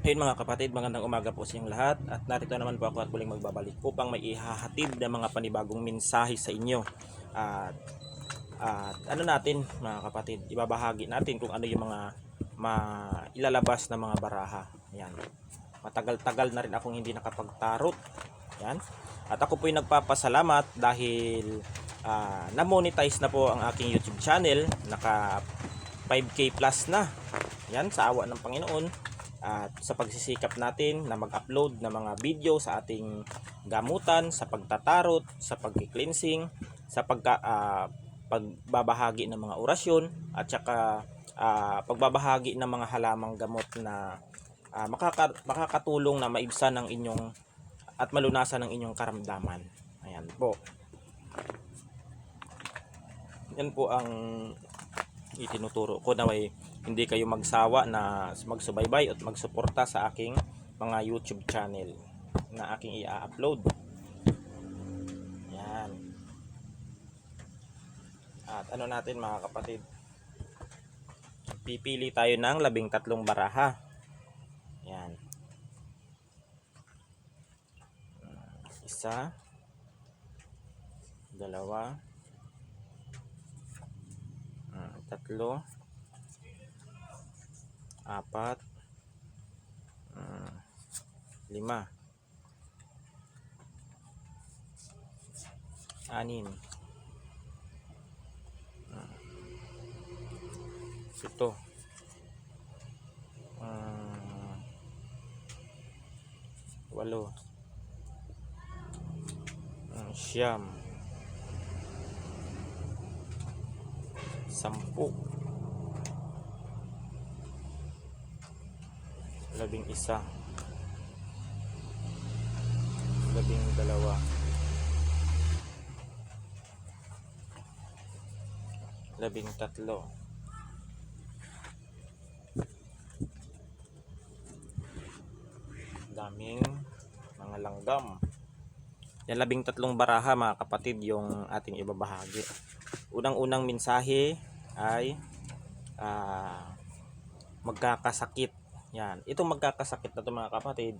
Ayun mga kapatid, magandang umaga po sa inyong lahat at narito naman po ako at muling magbabalik upang may ihahatid na mga panibagong mensahe sa inyo. At ano natin mga kapatid, ibabahagi natin kung ano yung mga ilalabas na mga baraha. Yan. Matagal-tagal na rin akong hindi nakapagtarot. Yan. At ako po yung nagpapasalamat dahil na-monetize na po ang aking YouTube channel. Naka 5K plus na. Yan, sa awa ng Panginoon. At sa pagsisikap natin na mag-upload ng mga video sa ating gamutan, sa pagtatarot, sa pag-cleansing, sa pagbabahagi ng mga orasyon, at saka pagbabahagi ng mga halamang gamot na makakatulong na maibsan ng inyong at malunasan ng inyong karamdaman. Ayan po. Yan po ang itinuturo ko na may hindi kayo magsawa na magsubaybay at magsuporta sa aking mga YouTube channel na aking i-upload. Yan. At ano natin mga kapatid, pipili tayo ng 13 baraha. Yan. Isa, dalawa, tatlo, apat, lima, anim, pito, walo, siyam, 10, 11, 12, 13, daming mga langgam. Yan, 13 baraha mga kapatid yung ating ibabahagi. Unang-unang mensahe ay magkakasakit. Yan, itong magkakasakit na ito mga kapatid,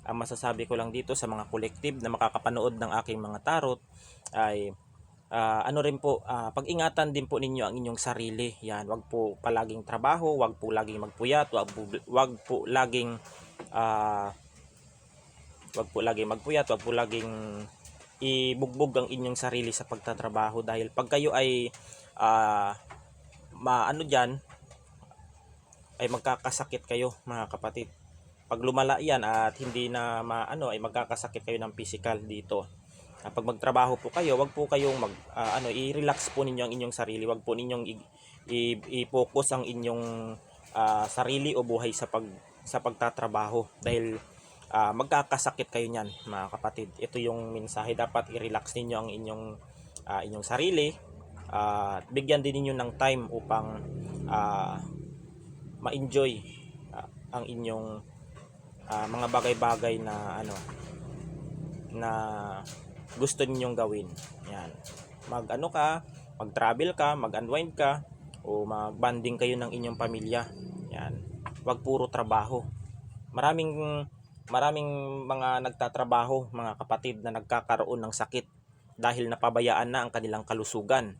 ang masasabi ko lang dito sa mga collective na makakapanood ng aking mga tarot ay ano rin po, pag-ingatan din po ninyo ang inyong sarili. Yan, wag po palaging trabaho, wag po laging magpuyat, wag po laging ibugbog ang inyong sarili sa pagtatrabaho, dahil pag kayo ay maano diyan ay magkakasakit kayo mga kapatid. Pag lumala yan at hindi na maano ay magkakasakit kayo ng physical dito. Pag magtrabaho po kayo, wag po kayong i-relax po ninyo ang inyong sarili. Wag po ninyong i-focus ang inyong sarili o buhay sa pagtatrabaho, dahil magkakasakit kayo niyan mga kapatid. Ito yung mensahe, dapat i-relax ninyo ang inyong sarili. Bigyan din ninyo ng time upang ma-enjoy ang inyong mga bagay-bagay na na gusto ninyong gawin. Yan. Mag-travel ka, mag-unwind ka, o mag-bonding kayo ng inyong pamilya. Yan. Wag puro trabaho. Maraming mga nagtatrabaho, mga kapatid, na nagkakaroon ng sakit dahil napabayaan na ang kanilang kalusugan.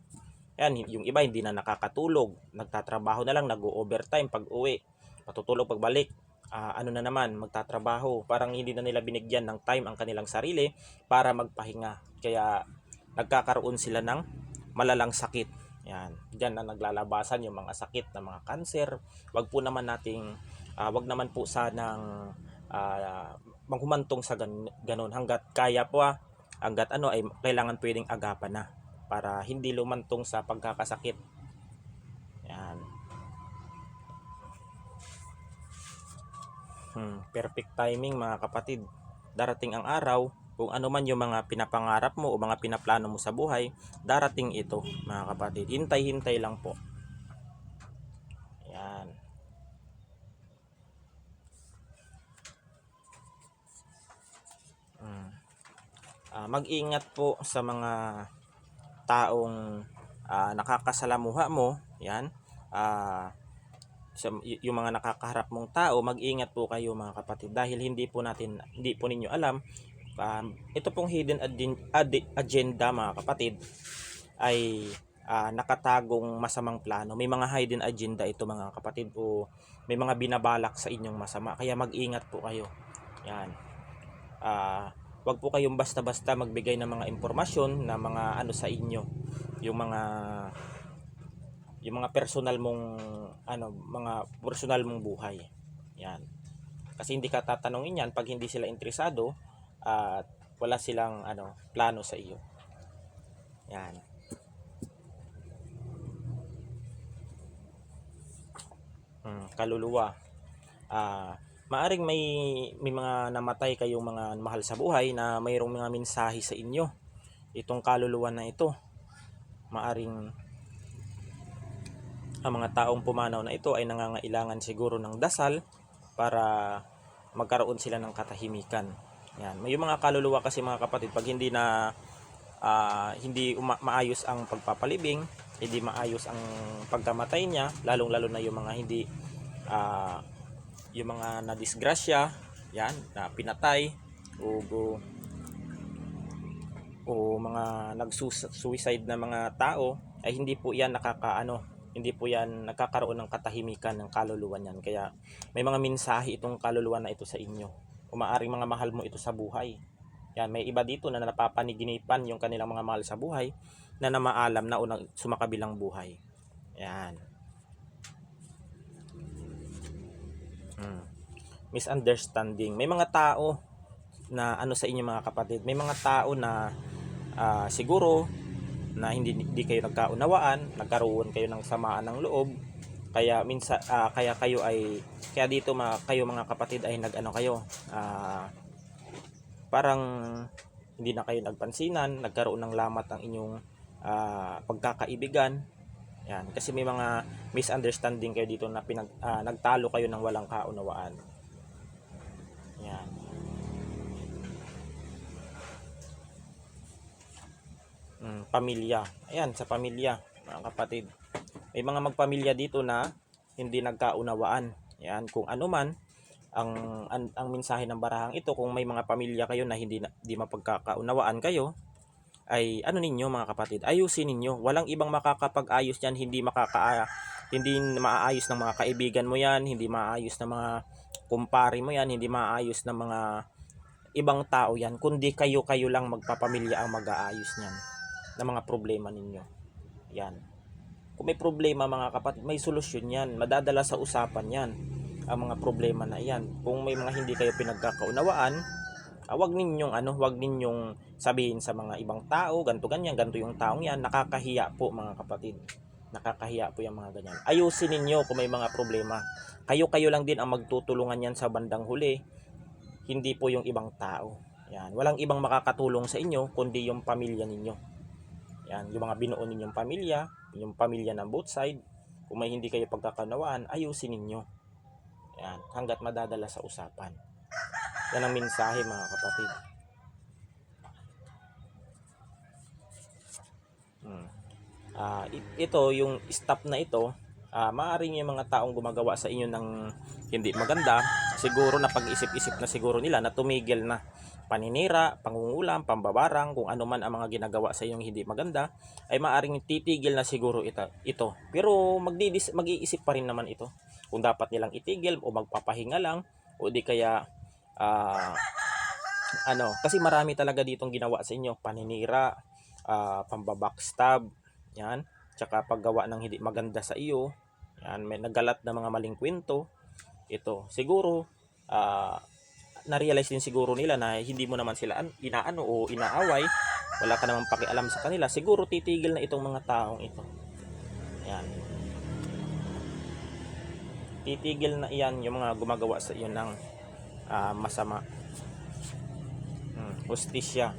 Yan, yung iba hindi na nakakatulog, nagtatrabaho na lang, nag-overtime pag uwi, patutulog pagbalik. Na naman, magtatrabaho. Parang hindi na nila binigyan ng time ang kanilang sarili para magpahinga. Kaya nagkakaroon sila ng malalang sakit. Yan. Diyan na naglalabasan yung mga sakit na mga cancer. Wag naman po sanang maghumantong sa ganun. Hanggat kaya po, hanggat ay kailangan pwedeng agapan na para hindi lumantong sa pagkakasakit. Yan. Perfect timing mga kapatid. Darating ang araw, kung ano man yung mga pinapangarap mo o mga pinaplano mo sa buhay, darating ito mga kapatid. Hintay-hintay lang po. Yan. Mag-ingat po sa mga taong nakakasalamuha mo. Yan. yung mga nakakaharap mong tao, mag-ingat po kayo mga kapatid, dahil hindi po ninyo alam, ito pong hidden agenda mga kapatid ay nakatagong masamang plano. May mga hidden agenda ito mga kapatid, o may mga binabalak sa inyong masama, kaya mag-ingat po kayo. Yan. Wag po kayong basta-basta magbigay ng mga impormasyon na mga sa inyo, yung mga personal mong mga personal mong buhay. Yan. Kasi hindi ka tatanungin yan pag hindi sila interesado at wala silang plano sa iyo. Yan. Kaluluwa. Maaring may mga namatay kayong mga mahal sa buhay na mayroong mga mensahe sa inyo. Itong kaluluwa na ito, maaring ang mga taong pumanaw na ito ay nangangailangan siguro ng dasal para magkaroon sila ng katahimikan. Yan. May mga kaluluwa kasi mga kapatid, pag hindi maayos ang pagpapalibing, hindi maayos ang pagkamatay niya, lalong-lalo na yung mga hindi yung mga nadisgrasya, yan, na pinatay o mga nag-suicide na mga tao, ay hindi po yan hindi po yan nagkakaroon ng katahimikan ng kaluluwa niyan. Kaya may mga mensahe itong kaluluwa na ito sa inyo. O maaaring mga mahal mo ito sa buhay. Yan, may iba dito na napapaniginipan yung kanilang mga mahal sa buhay na namaalam na unang sumakabilang buhay. Yan. Misunderstanding. May mga tao na sa inyo mga kapatid. May mga tao na siguro na hindi kayo nagkaunawaan, nagkaroon kayo ng samaan ng loob. Kaya minsan kaya dito kayo mga kapatid ay parang hindi na kayo nagpansinan, nagkaroon ng lamat ang inyong pagkakaibigan. Yan, kasi may mga misunderstanding kayo dito na nagtalo kayo ng walang kaunawaan. Yan. Pamilya. Ayan, sa pamilya, mga kapatid. May mga magpamilya dito na hindi nagkaunawaan. Yan, kung ano man ang mensahe ng barahang ito, kung may mga pamilya kayo na hindi mapagkakaunawaan kayo, ay ninyo mga kapatid, ayusin ninyo. Walang ibang makakapag-ayos yan, hindi maayos ng mga kaibigan mo yan, hindi maayos ng mga kumpare mo yan, hindi maayos ng mga ibang tao yan, kundi kayo lang magpapamilya ang mag-aayos niyan ng mga problema ninyo. Yan. Kung may problema mga kapatid, may solusyon yan, madadala sa usapan yan ang mga problema na yan. Kung may mga hindi kayo pinagkakaunawaan, wag ninyong sabihin sa mga ibang tao, ganto yung taong yan, nakakahiya po mga kapatid. Nakakahiya po yung mga ganyan. Ayusin ninyo kung may mga problema. Kayo lang din ang magtutulungan yan sa bandang huli, hindi po yung ibang tao. Yan, walang ibang makakatulong sa inyo kundi yung pamilya ninyo. Yan, yung mga binuo ninyong pamilya, yung pamilya ng both side. Kung may hindi kayo pagkakanawaan, ayusin ninyo. Yan, hanggat madadala sa usapan. Yan ang mensahe mga kapatid. Ito, yung stop na ito, maaaring yung mga taong gumagawa sa inyo ng hindi maganda, siguro na pag-isip-isip na siguro nila na tumigil na. Paninira, pangungulam, pambabarang, kung ano man ang mga ginagawa sa inyong hindi maganda, ay maaaring titigil na siguro ito. Pero mag-iisip pa rin naman ito kung dapat nilang itigil o magpapahinga lang, o di kaya kasi marami talaga ditong ginawa sa inyo, paninira, pambabackstab, yan, tsaka paggawa ng hindi maganda sa iyo, yan, may nagalat na mga maling kwento. Ito siguro na-realize din siguro nila na hindi mo naman sila inaano o inaaway, wala ka namang pakialam sa kanila, siguro titigil na itong mga taong ito. Yan, titigil na iyan yung mga gumagawa sa iyo ng masama. Hustisya.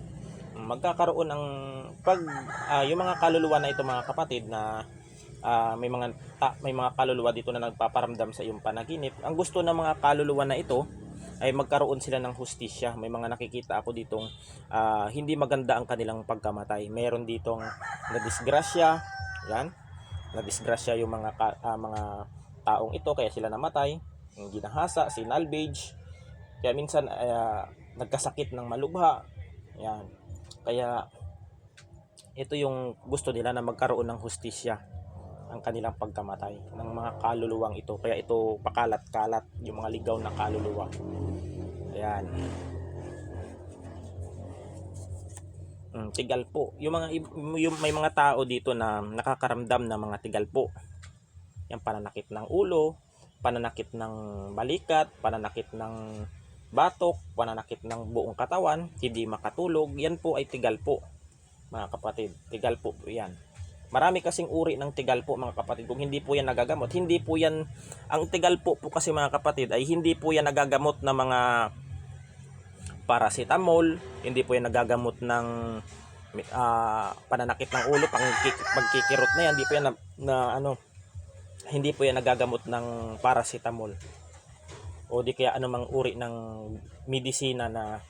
Magkakaroon ng yung mga kaluluwa na ito mga kapatid na may mga kaluluwa dito na nagpaparamdam sa iyong panaginip. Ang gusto ng mga kaluluwa na ito ay magkaroon sila ng hustisya. May mga nakikita ako ditong hindi maganda ang kanilang pagkamatay. Meron ditong nadisgrasya, yan. Nadisgrasya yung mga taong ito, kaya sila namatay, yung ginahasa, sinalvage, kaya minsan nagkasakit ng malubha. Yan. Kaya ito yung gusto nila, na magkaroon ng hustisya ang kanilang pagkamatay ng mga kaluluwang ito. Kaya ito pakalat-kalat, yung mga ligaw na kaluluwa. Ayan. Tigal po. Yung may mga tao dito na nakakaramdam ng mga tigal po. Yung pananakit ng ulo, pananakit ng balikat, pananakit ng batok, pananakit ng buong katawan, hindi makatulog. Yan po ay tigal po, mga kapatid. Tigal po yan. Marami kasing uri ng tigal po, mga kapatid. Kung hindi po yan nagagamot, hindi po yan, ang tigal po kasi, mga kapatid, ay hindi po yan nagagamot ng mga paracetamol, hindi po yan nagagamot ng pananakit ng ulo, pagkikirot na yan, hindi po yan hindi po yan nagagamot ng paracetamol o di kaya anumang uri ng medisina na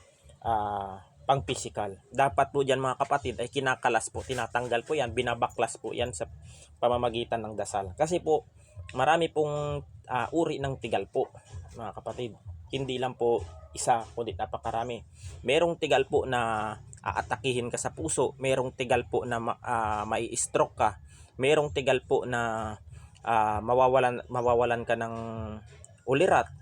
pang physical. Dapat po dyan, mga kapatid, ay kinakalas po, tinatanggal po yan, binabaklas po yan sa pamamagitan ng dasal. Kasi po marami pong uri ng tigal po, mga kapatid. Hindi lang po isa, kundi napakarami. Merong tigal po na aatakihin ka sa puso, merong tigal po na mai-stroke ka, merong tigal po na mawawalan ka ng ulirat,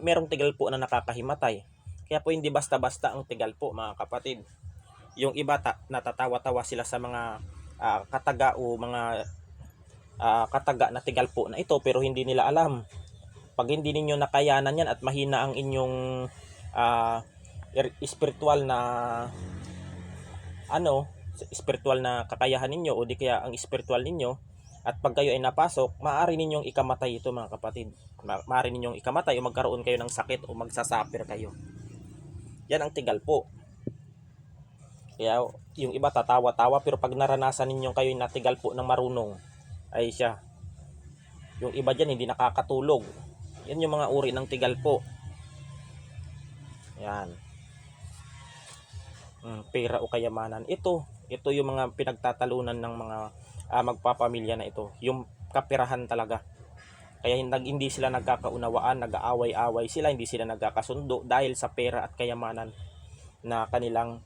merong tigal po na nakakahimatay. Kaya po hindi basta-basta ang tigal po, mga kapatid. Yung iba natatawa-tawa sila sa mga kataga o mga kataga na tigal po na ito, pero hindi nila alam. Pag hindi ninyo nakayanan yan at mahina ang inyong spiritual na spiritual na kakayahan ninyo, o di kaya ang spiritual ninyo, at pag kayo ay napasok, maaari ninyong ikamatay ito, mga kapatid. Maaari ninyong ikamatay o magkaroon kayo ng sakit o magsasuffer kayo. Yan ang tigal po. Kaya yung iba tatawa-tawa, pero pag naranasan ninyong kayo na tigal po ng marunong, ay siya. Yung iba dyan hindi nakakatulog. Yan yung mga uri ng tigal po. Yan. Pera o kayamanan. Ito yung mga pinagtatalunan ng mga magpapamilya na ito. Yung kapirahan talaga. Kaya hindi sila nagkakaunawaan, nag-aaway-away sila, hindi sila nagkakasundo dahil sa pera at kayamanan na kanilang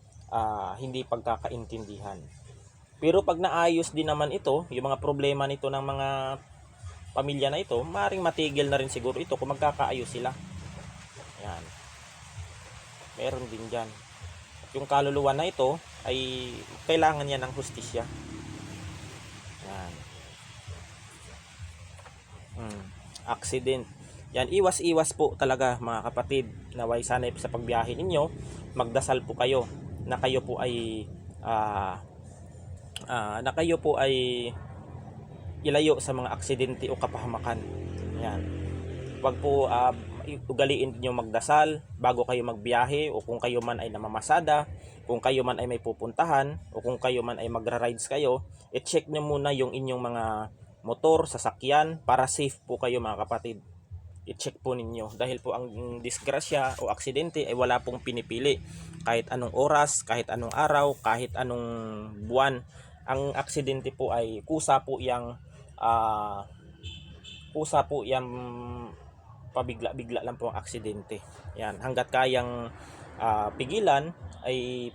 hindi pagkakaintindihan. Pero pag naayos din naman ito, yung mga problema nito ng mga pamilya na ito, maaaring matigil na rin siguro ito kung magkakaayos sila. Yan. Meron din dyan. Yung kaluluwa na ito ay kailangan niya ng hustisya. Yan. Accident. Yan, iwas-iwas po talaga, mga kapatid. Naway sana sa pagbiyahe ninyo, magdasal po kayo na kayo po ay ilayo sa mga aksidente o kapahamakan. Yan. Wag po ugaliin niyo magdasal bago kayo magbiyahe, o kung kayo man ay namamasada, kung kayo man ay may pupuntahan, o kung kayo man ay magra-rides kayo, i-check niyo muna yung inyong mga motor, sasakyan, para safe po kayo, mga kapatid. I-check po ninyo, dahil po ang disgrasya o aksidente ay wala pong pinipili. Kahit anong oras, kahit anong araw, kahit anong buwan, ang aksidente po ay kusa po yang pabigla-bigla lang po ang aksidente. Yan, hangga't kayang pigilan ay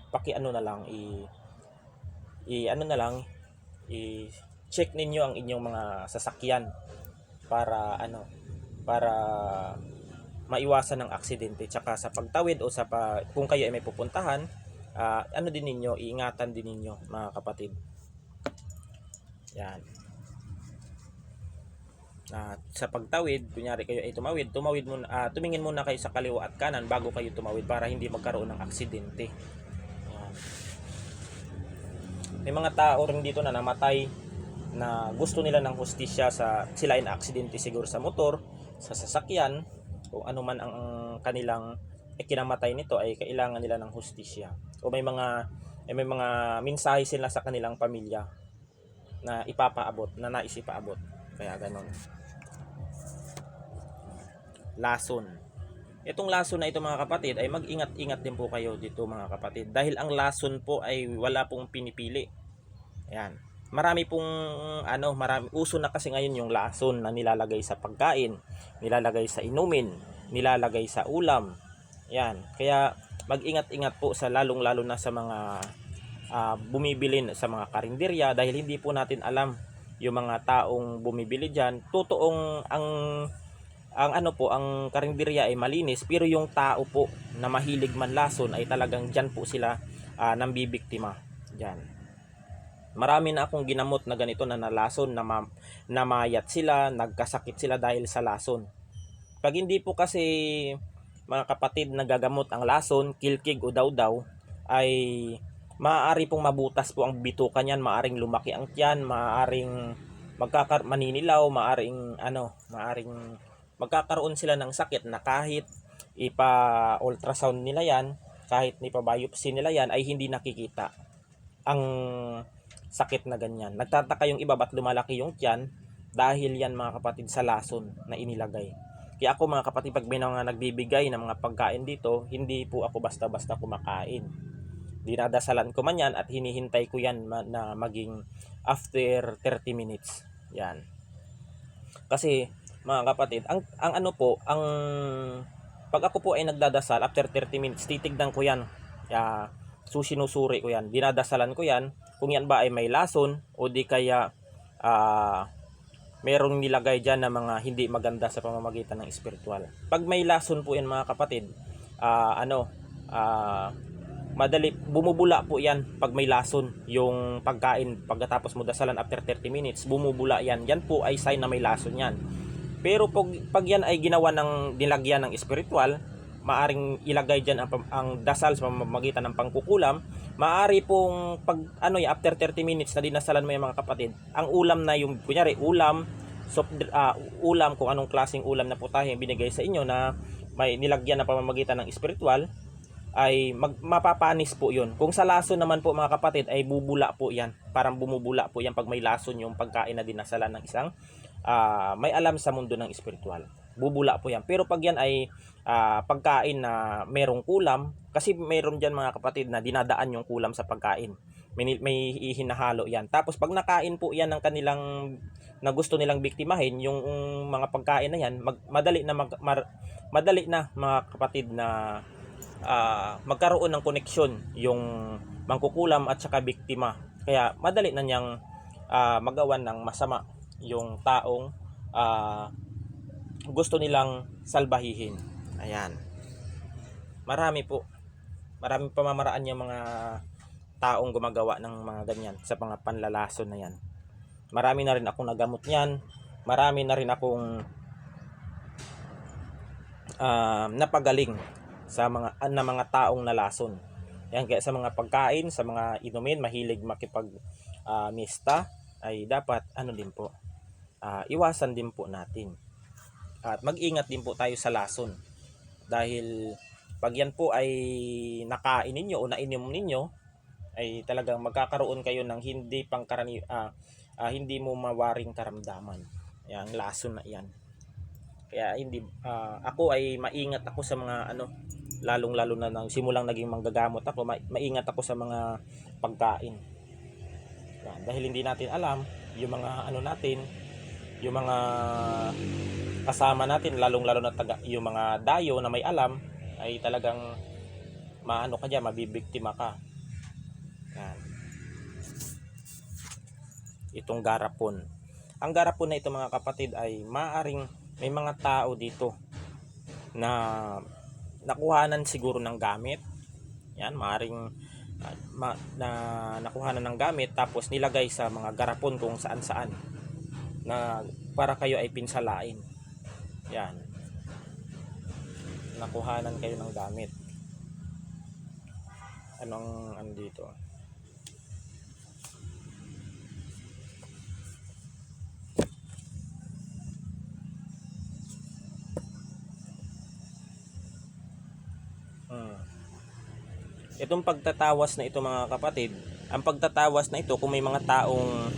i-check ninyo ang inyong mga sasakyan para maiwasan ng aksidente. Tsaka sa pagtawid o kung kayo ay may pupuntahan, iingatan din ninyo, mga kapatid. Yan. Sa pagtawid, kunyari kayo ay tumingin muna kayo sa kaliwa at kanan bago kayo tumawid para hindi magkaroon ng aksidente. Yan. May mga tao rin dito na namatay na gusto nila ng hustisya sila ay na-aksidente siguro sa motor, sa sasakyan, o ano man ang kanilang kinamatay nito, ay kailangan nila ng hustisya. O may mga mensahe sila sa kanilang pamilya na nais ipaabot. Kaya ganon. Lason. Itong lason na ito, mga kapatid, ay mag-ingat-ingat din po kayo dito, mga kapatid. Dahil ang lason po ay wala pong pinipili. Ayan. marami pong marami uso na kasi ngayon yung lason na nilalagay sa pagkain, nilalagay sa inumin, nilalagay sa ulam. Yan. Kaya mag-ingat-ingat po sa lalong-lalo na sa mga bumibili sa mga karinderya dahil hindi po natin alam yung mga taong bumibili diyan. Totoong ang karinderya ay malinis pero yung tao po na mahilig manlason ay talagang diyan po sila nambibiktima diyan. Marami na akong ginamot na ganito na nalason, namayat sila, nagkasakit sila dahil sa lason. Pag hindi po kasi mga kapatid nagagamot ang lason, kilkig o dawdaw, ay maaari pong mabutas po ang bituka niyan, maaring lumaki ang tiyan, maaring maninilaw, maaring magkakaroon sila ng sakit na kahit ipa-ultrasound nila yan, kahit ipa-biopsy nila yan ay hindi nakikita ang sakit na ganyan. Nagtataka yung iba ba't lumalaki yung tiyan dahil yan mga kapatid sa lason na inilagay. Kaya ako mga kapatid, pag may mga nagbibigay ng mga pagkain dito, hindi po ako basta-basta kumakain. Dinadasalan ko man yan at hinihintay ko yan na maging after 30 minutes. Yan. Kasi mga kapatid, pag ako po ay nagdadasal after 30 minutes, titignan ko yan. Sinusuri ko yan. Dinadasalan ko yan kung yan ba ay may lason o di kaya merong nilagay dyan na mga hindi maganda sa pamamagitan ng espiritual. Pag may lason po yan mga kapatid, madali bumubula po yan pag may lason yung pagkain. Pagkatapos mo dasalan after 30 minutes, bumubula yan. Yan po ay sign na may lason yan. Pero pag yan ay ginawa ng nilagyan ng espiritual, maaring ilagay dyan ang dasal sa pamamagitan ng pangkukulam. Maari pong after 30 minutes na dinasalan mo yung mga kapatid, ang ulam na yung kunyari ulam kung anong klaseng ulam na putahe binigay sa inyo na may nilagyan na pamamagitan ng espiritual, ay mapapanis po yun. Kung sa lason naman po mga kapatid ay bubula po yan, parang bumubula po yan pag may lason yung pagkain na dinasalan ng isang may alam sa mundo ng espiritual. Bubula po yan. Pero pag yan ay pagkain na merong kulam, kasi meron dyan mga kapatid na dinadaan yung kulam sa pagkain. May hinahalo yan. Tapos pag nakain po yan ng kanilang na gusto nilang biktimahin, yung mga pagkain na yan, madali na mga kapatid na magkaroon ng koneksyon yung mangkukulam at saka biktima. Kaya madali na niyang magawan ng masama yung taong gusto nilang salbahihin. Ayan. Marami pamamaraan yung mga taong gumagawa ng mga ganyan sa mga panlalason na yan. Marami na rin akong nagamot niyan. Marami na rin akong napagaling sa mga taong nalason. Yan, kaya sa mga pagkain, sa mga inumin, mahilig mista, ay dapat din po, iwasan din po natin. At mag-ingat din po tayo sa lason. Dahil pag yan po ay nakain ninyo o nainom ninyo, ay talagang magkakaroon kayo ng hindi mo mawaring karamdaman. Yang lason na yan. Kaya ako ay maingat ako sa mga lalong-lalo na nang simulang naging manggagamot ako, maingat ako sa mga pagkain. Yan, dahil hindi natin alam yung mga natin, yung mga kasama natin, lalong-lalo na yung mga dayo na may alam, ay talagang mabibiktima ka. Yan. Itong garapon. Ang garapon na ito mga kapatid ay maaring may mga tao dito na nakuhanan siguro ng gamit. Yan, maaring na nakuhanan ng gamit tapos nilagay sa mga garapon kung saan-saan na para kayo ay pinsalain. Yan. Nakuhanan kayo ng gamit. Anong dito? Itong pagtatawas na ito mga kapatid, ang pagtatawas na ito, kung may mga taong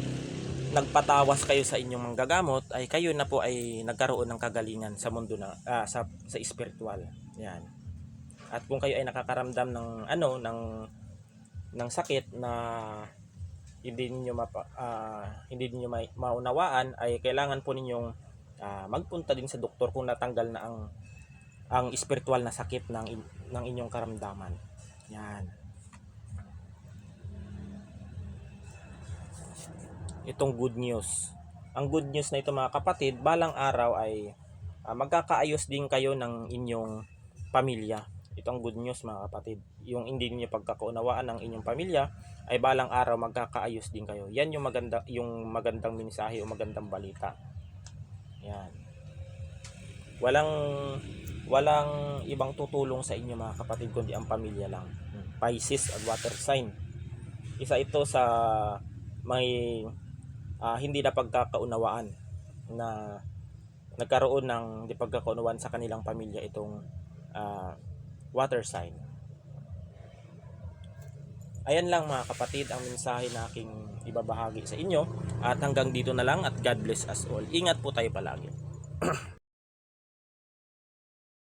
nagpatawas kayo sa inyong manggagamot, ay kayo na po ay nagkaroon ng kagalingan sa mundo na sa espiritual. Yan. At kung kayo ay nakakaramdam ng sakit na hindi niyo maunawaan, ay kailangan po ninyong magpunta din sa doktor kung natanggal na ang espiritual na sakit ng inyong karamdaman. Yan. Itong good news. Ang good news na ito mga kapatid, balang araw ay magkakaayos din kayo ng inyong pamilya. Ito ang good news mga kapatid. Yung hindi niyo pagkakaunawaan ng inyong pamilya ay balang araw magkakaayos din kayo. Yan yung magandang mensahe o magandang balita. Yan. Walang ibang tutulong sa inyo mga kapatid kundi ang pamilya lang. Pisces at water sign. Isa ito sa may hindi na pagkakaunawaan na nagkaroon ng hindi pagkakaunawaan sa kanilang pamilya itong water sign. Ayan lang mga kapatid ang mensahe na aking ibabahagi sa inyo, at hanggang dito na lang, at God bless us all. Ingat po tayo palagi.